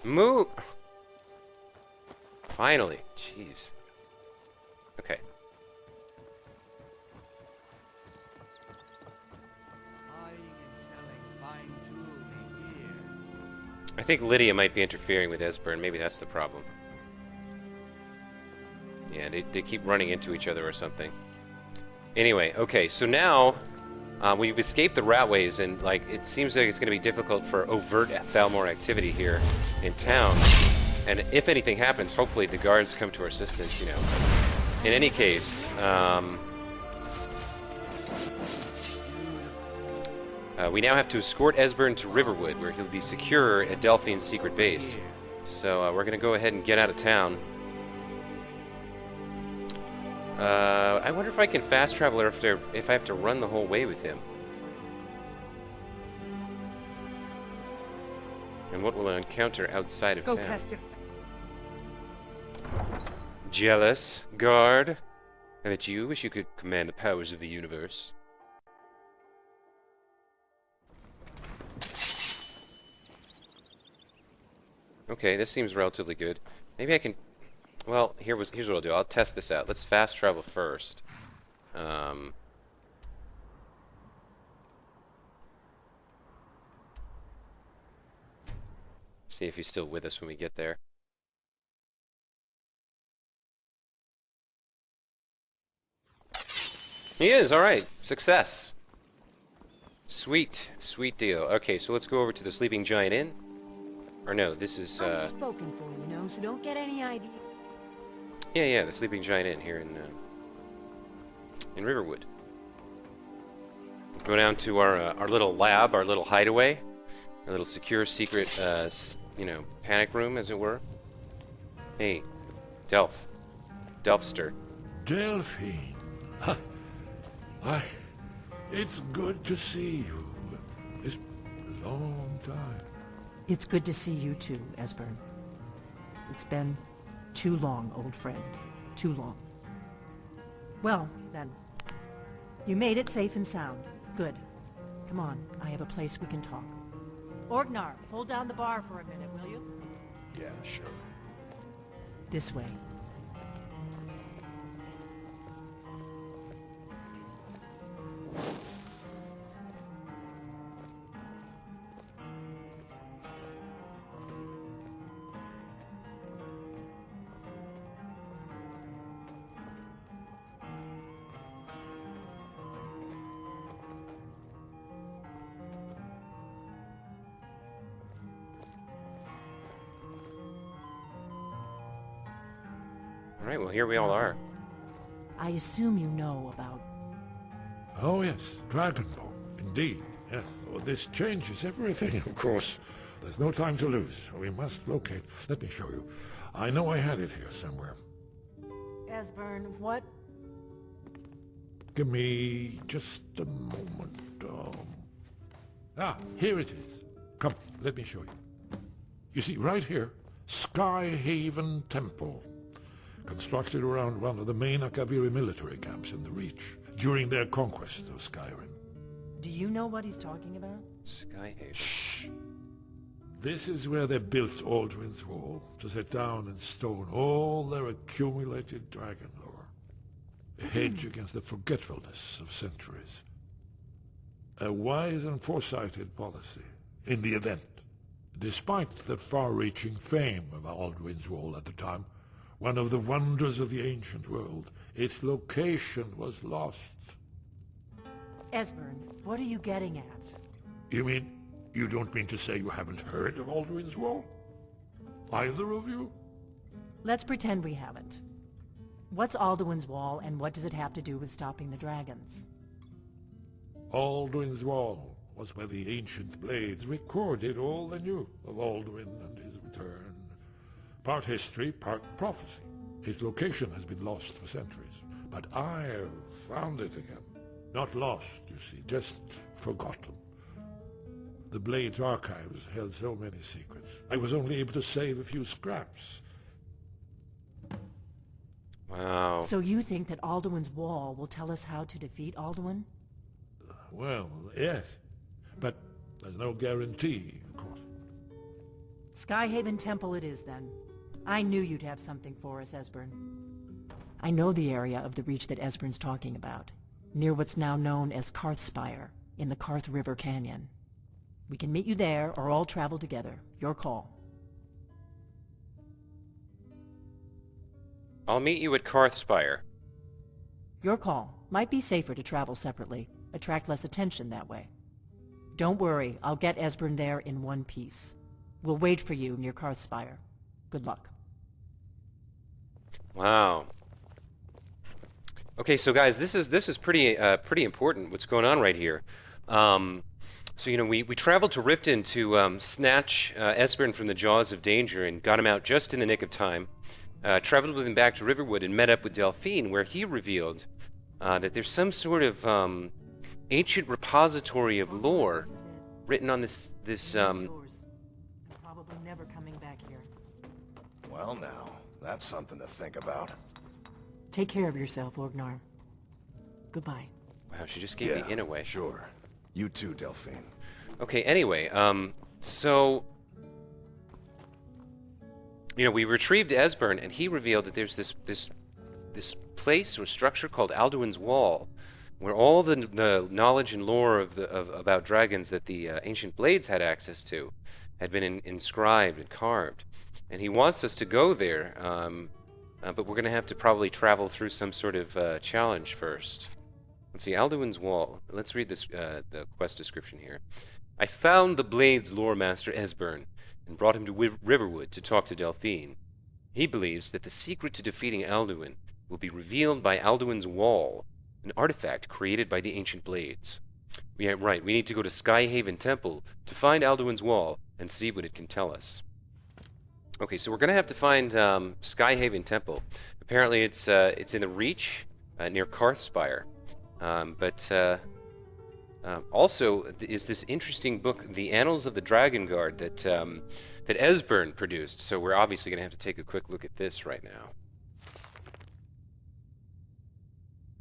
Move! Finally. Jeez. Okay. I think Lydia might be interfering with Esbern. Maybe that's the problem. Yeah, they keep running into each other or something. Anyway, okay, so now we've escaped the Ratways, and like it seems like it's going to be difficult for overt Thalmor activity here in town. And if anything happens, hopefully the guards come to our assistance, you know. In any case, we now have to escort Esbern to Riverwood, where he'll be secure at Delphine's secret base. So we're going to go ahead and get out of town. I wonder if I can fast travel or if I have to run the whole way with him. And what will I encounter outside of town? Cast it. Jealous, guard? And that you wish you could command the powers of the universe? Okay, this seems relatively good. Maybe I can... Well, here's what I'll do. I'll test this out. Let's fast travel first. See if he's still with us when we get there. He is, alright. Success. Sweet. Sweet deal. Okay, so let's go over to the Sleeping Giant Inn. Or no, this is, I'm spoken for, you know, so don't get any idea. Yeah, the Sleeping Giant Inn here in Riverwood. Go down to our little lab, our little hideaway, our little secure, secret, you know, panic room, as it were. Hey, Delphster. Delphine. Why, it's good to see you. It's a long time. It's good to see you too, Esbern. It's been too long, old friend. Too long. Well, then. You made it safe and sound. Good. Come on, I have a place we can talk. Orgnar, hold down the bar for a minute, will you? Yeah, sure. This way. Alright, well here we all are. I assume you know about... Oh, yes, Dragonborn. Indeed, yes. Oh, this changes everything, of course. There's no time to lose. We must locate. Let me show you. I know I had it here somewhere. Esbern, what? Give me just a moment. Here it is. Come, let me show you. You see, right here, Skyhaven Temple. Constructed around one of the main Akaviri military camps in the Reach during their conquest of Skyrim. Do you know what he's talking about? Skyhaven. Shh! This is where they built Alduin's Wall to set down in stone all their accumulated dragon lore. A hedge against the forgetfulness of centuries. A wise and foresighted policy in the event. Despite the far-reaching fame of Alduin's Wall at the time, one of the wonders of the ancient world, its location was lost. Esbern, what are you getting at? You mean, you don't mean to say you haven't heard of Alduin's Wall? Either of you? Let's pretend we haven't. What's Alduin's Wall, and what does it have to do with stopping the dragons? Alduin's Wall was where the ancient blades recorded all they knew of Alduin and his return. Part history, part prophecy. His location has been lost for centuries, but I've found it again. Not lost, you see, just forgotten. The Blade's archives held so many secrets. I was only able to save a few scraps. Wow. So you think that Alduin's Wall will tell us how to defeat Alduin? Well, yes, but there's no guarantee, of course. Skyhaven Temple it is, then. I knew you'd have something for us, Esbern. I know the area of the Reach that Esbern's talking about, near what's now known as Karthspire, in the Karth River Canyon. We can meet you there, or all travel together. Your call. I'll meet you at Karthspire. Your call. Might be safer to travel separately. Attract less attention that way. Don't worry, I'll get Esbern there in one piece. We'll wait for you near Karthspire. Good luck. Wow. Okay, so guys, this is pretty pretty important. What's going on right here? So you know, we traveled to Riften to snatch Esbern from the jaws of danger and got him out just in the nick of time. Traveled with him back to Riverwood and met up with Delphine, where he revealed that there's some sort of ancient repository of lore This is it. written on this It's yours. I'm probably never coming back here. Well now, that's something to think about. Take care of yourself, Orgnar. Goodbye. Wow, she just gave the in away. Sure. You too, Delphine. Okay, anyway, so you know, we retrieved Esbern, and he revealed that there's this place or structure called Alduin's Wall, where all the knowledge and lore of about dragons that the ancient blades had access to had been inscribed and carved. And he wants us to go there, but we're going to have to probably travel through some sort of challenge first. Let's see, Alduin's Wall. Let's read this the quest description here. I found the Blades lore master Esbern and brought him to Riverwood to talk to Delphine. He believes that the secret to defeating Alduin will be revealed by Alduin's Wall, an artifact created by the ancient blades. Yeah, right, we need to go to Skyhaven Temple to find Alduin's Wall and see what it can tell us. Okay, so we're going to have to find Skyhaven Temple. Apparently it's in the Reach, near Karthspire. Also is this interesting book, The Annals of the Dragon Guard, that Esbern produced. So we're obviously going to have to take a quick look at this right now.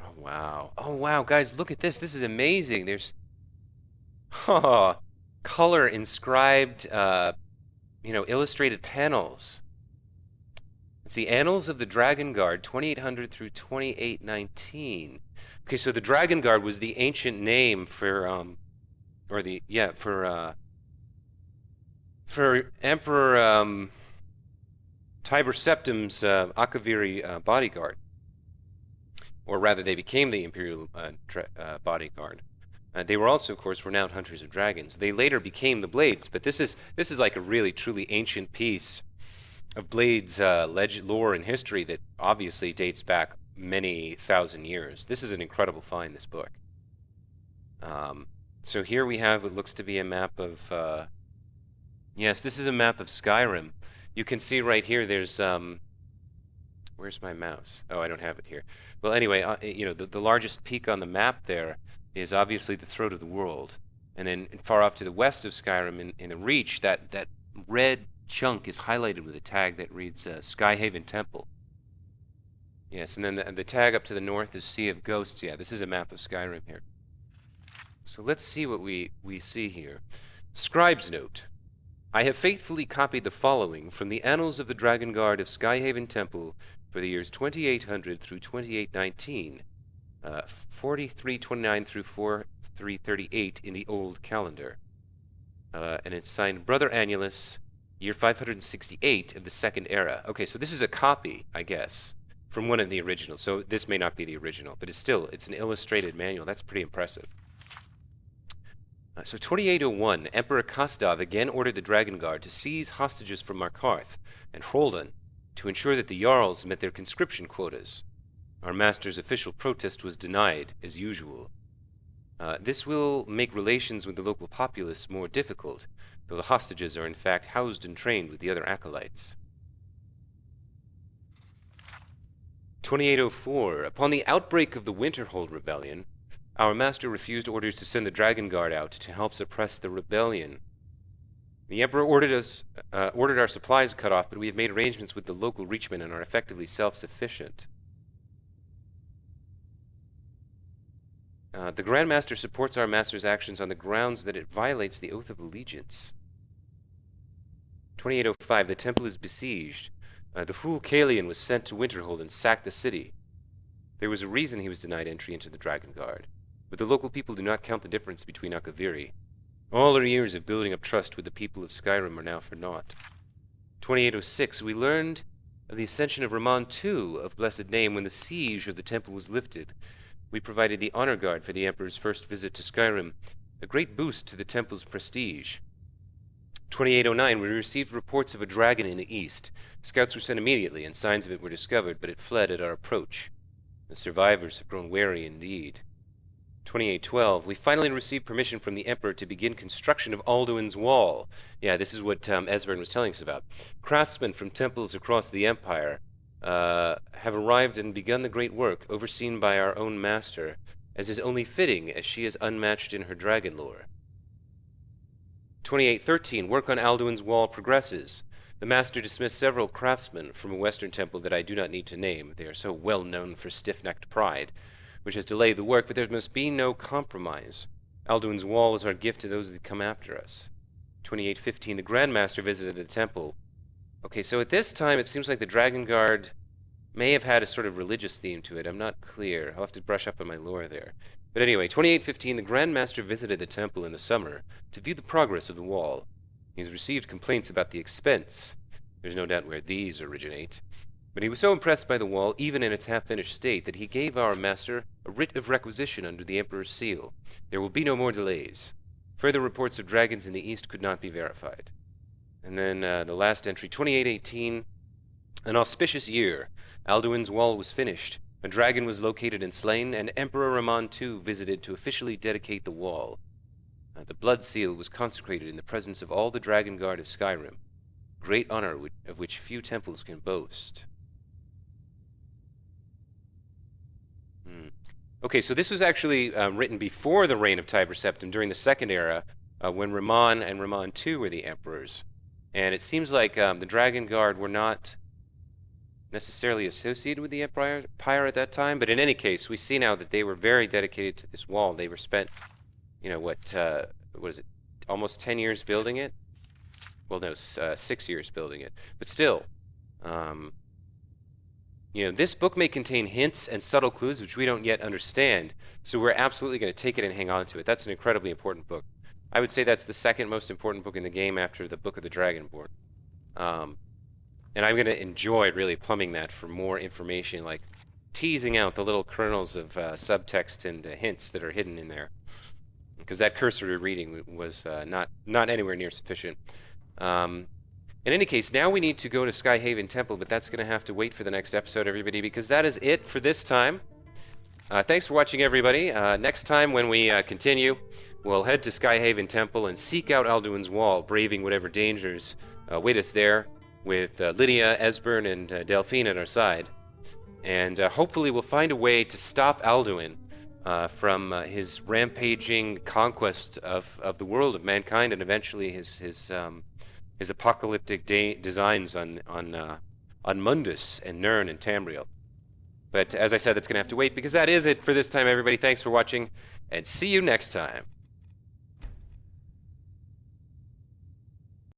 Oh wow! Oh wow, guys, look at this! This is amazing. There's, color inscribed, illustrated panels. It's the Annals of the Dragon Guard, 2800 through 2819. Okay, so the Dragon Guard was the ancient name for Emperor Tiber Septim's Akaviri bodyguard, or rather, they became the Imperial bodyguard. They were also, of course, renowned hunters of dragons. They later became the Blades, but this is like a really truly ancient piece of Blades legend, lore, and history that obviously dates back many thousand years. This is an incredible find, this book. So here we have what looks to be a map of, yes, this is a map of Skyrim. You can see right here there's, where's my mouse? Oh, I don't have it here. Well, anyway, the largest peak on the map there is obviously the Throat of the World. And then far off to the west of Skyrim in the Reach, that red chunk is highlighted with a tag that reads Skyhaven Temple. Yes, and then the tag up to the north is Sea of Ghosts. Yeah, this is a map of Skyrim here. So let's see what we see here. Scribe's note. I have faithfully copied the following from the Annals of the Dragon Guard of Skyhaven Temple for the years 2800 through 2819, 4329 through 4338 in the old calendar. And it's signed Brother Annulus, year 568 of the Second Era. Okay, so this is a copy, I guess, from one of the originals. So this may not be the original, but it's an illustrated manual. That's pretty impressive. So 2801, Emperor Kostov again ordered the Dragon Guard to seize hostages from Markarth and Hroldan to ensure that the Jarls met their conscription quotas. Our master's official protest was denied, as usual. This will make relations with the local populace more difficult, though the hostages are in fact housed and trained with the other acolytes. 2804, upon the outbreak of the Winterhold Rebellion, our master refused orders to send the Dragon Guard out to help suppress the rebellion. The Emperor ordered our supplies cut off, but we have made arrangements with the local reachmen and are effectively self-sufficient. The Grand Master supports our master's actions on the grounds that it violates the Oath of Allegiance. 2805, the temple is besieged. The fool Kalian was sent to Winterhold and sacked the city. There was a reason he was denied entry into the Dragon Guard, but the local people do not count the difference between Akaviri. All our years of building up trust with the people of Skyrim are now for naught. 2806, we learned of the ascension of Raman II of blessed name when the siege of the temple was lifted. We provided the honor guard for the Emperor's first visit to Skyrim, a great boost to the temple's prestige. 2809, we received reports of a dragon in the east. Scouts were sent immediately, and signs of it were discovered, but it fled at our approach. The survivors have grown wary indeed. 2812, we finally received permission from the Emperor to begin construction of Alduin's Wall. Yeah, this is what Esbern was telling us about. Craftsmen from temples across the Empire have arrived and begun the great work, overseen by our own master, as is only fitting, as she is unmatched in her dragon lore. 2813, work on Alduin's Wall progresses. The master dismissed several craftsmen from a western temple that I do not need to name. They are so well known for stiff-necked pride, which has delayed the work, but there must be no compromise. Alduin's Wall is our gift to those that come after us. 2815, the Grand Master visited the temple. Okay, so at this time it seems like the Dragon Guard may have had a sort of religious theme to it. I'm not clear. I'll have to brush up on my lore there. But anyway, 2815, the Grand Master visited the temple in the summer to view the progress of the wall. He's received complaints about the expense. There's no doubt where these originate. But he was so impressed by the wall, even in its half-finished state, that he gave our master a writ of requisition under the Emperor's seal. There will be no more delays. Further reports of dragons in the east could not be verified. And then the last entry, 2818, an auspicious year. Alduin's Wall was finished. A dragon was located and slain, and Emperor Raman II visited to officially dedicate the wall. The blood seal was consecrated in the presence of all the Dragon Guard of Skyrim, great honor of which few temples can boast. Okay, so this was actually written before the reign of Tiber Septim, during the Second Era, when Raman and Raman II were the emperors. And it seems like the Dragon Guard were not necessarily associated with the Empire at that time, but in any case, we see now that they were very dedicated to this wall. They were spent, you know, what is it, almost 10 years building it? Well, no, 6 years building it. But still, you know, this book may contain hints and subtle clues which we don't yet understand, so we're absolutely going to take it and hang on to it. That's an incredibly important book. I would say that's the second most important book in the game after the Book of the Dragonborn. And I'm going to enjoy really plumbing that for more information, like teasing out the little kernels of subtext and hints that are hidden in there. Because that cursory reading was not anywhere near sufficient. In any case, now we need to go to Skyhaven Temple, but that's going to have to wait for the next episode, everybody, because that is it for this time. Thanks for watching, everybody. Next time when we continue, we'll head to Skyhaven Temple and seek out Alduin's Wall, braving whatever dangers await us there, with Lydia, Esbern, and Delphine at our side. And hopefully we'll find a way to stop Alduin from his rampaging conquest of the world, of mankind, and eventually his apocalyptic designs on Mundus and Nirn and Tamriel. But as I said, that's going to have to wait, because that is it for this time, everybody. Thanks for watching, and see you next time.